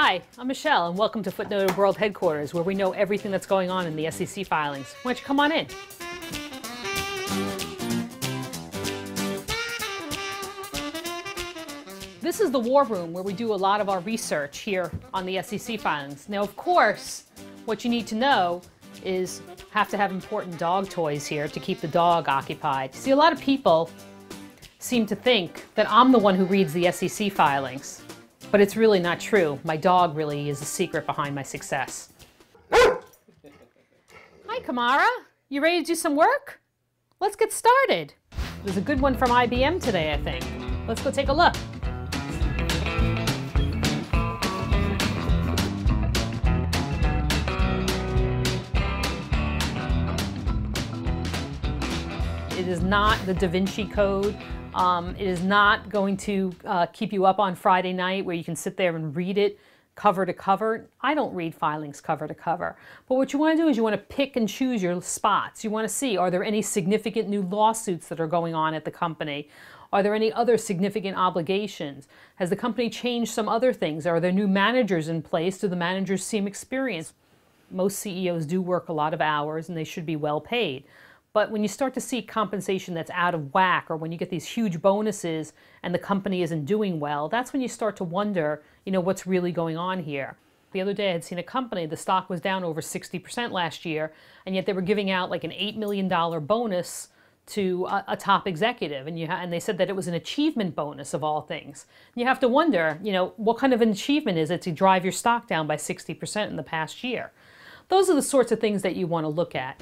Hi, I'm Michelle, and welcome to Footnoted World Headquarters, where we know everything that's going on in the SEC filings. Why don't you come on in? This is the war room where we do a lot of our research here on the SEC filings. Now, of course, what you need to know is have to have important dog toys here to keep the dog occupied. See, a lot of people seem to think that I'm the one who reads the SEC filings, but it's really not true. My dog really is the secret behind my success. Hi, Kamara. You ready to do some work? Let's get started. There's a good one from IBM today, I think. Let's go take a look. It is not the Da Vinci Code. It is not going to keep you up on Friday night where you can sit there and read it cover to cover. I don't read filings cover to cover. But what you want to do is you want to pick and choose your spots. You want to see, are there any significant new lawsuits that are going on at the company? Are there any other significant obligations? Has the company changed some other things? Are there new managers in place? Do the managers seem experienced? Most CEOs do work a lot of hours and they should be well paid. But when you start to see compensation that's out of whack, or when you get these huge bonuses and the company isn't doing well, that's when you start to wonder, what's really going on here. The other day I had seen a company, the stock was down over 60% last year, and yet they were giving out like an $8 million bonus to a top executive, and they said that it was an achievement bonus of all things. And you have to wonder, what kind of an achievement is it to drive your stock down by 60% in the past year? Those are the sorts of things that you want to look at.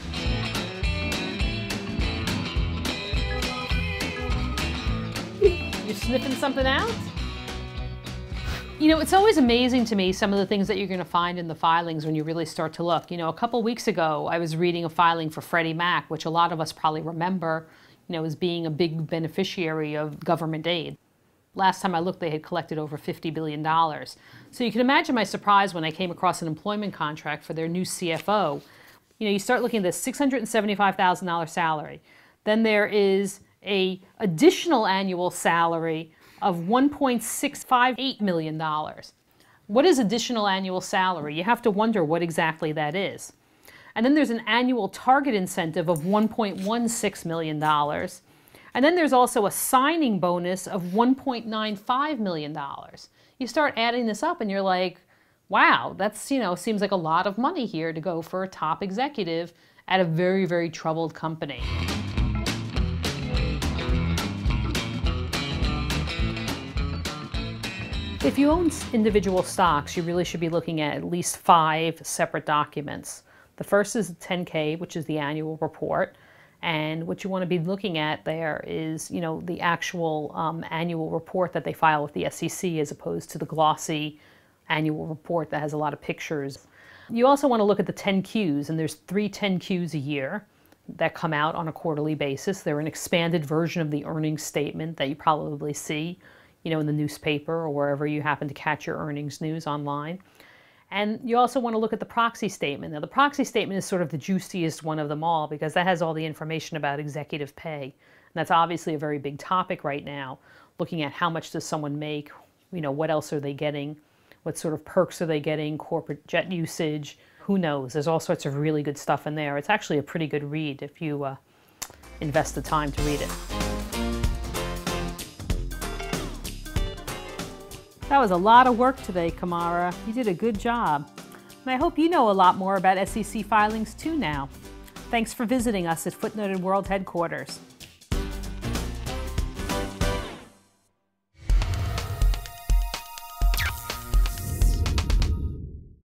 You're sniffing something out? It's always amazing to me some of the things that you're going to find in the filings when you really start to look. A couple weeks ago, I was reading a filing for Freddie Mac, which a lot of us probably remember, as being a big beneficiary of government aid. Last time I looked, they had collected over $50 billion. So you can imagine my surprise when I came across an employment contract for their new CFO. You start looking at this $675,000 salary. Then there is an additional annual salary of $1.658 million. What is additional annual salary? You have to wonder what exactly that is. And then there's an annual target incentive of $1.16 million. And then there's also a signing bonus of $1.95 million. You start adding this up and you're like, wow, that's, seems like a lot of money here to go for a top executive at a very, very troubled company. If you own individual stocks, you really should be looking at least 5 separate documents. The first is the 10K, which is the annual report. And what you want to be looking at there is, the actual annual report that they file with the SEC as opposed to the glossy annual report that has a lot of pictures. You also want to look at the 10Qs, and there's 3 10Qs a year that come out on a quarterly basis. They're an expanded version of the earnings statement that you probably see in the newspaper or wherever you happen to catch your earnings news online. And you also want to look at the proxy statement. Now, the proxy statement is sort of the juiciest one of them all because that has all the information about executive pay. And that's obviously a very big topic right now, looking at how much does someone make, what else are they getting, what sort of perks are they getting, corporate jet usage, who knows. There's all sorts of really good stuff in there. It's actually a pretty good read if you invest the time to read it. That was a lot of work today, Kamara. You did a good job. And I hope you know a lot more about SEC filings too now. Thanks for visiting us at Footnoted World Headquarters.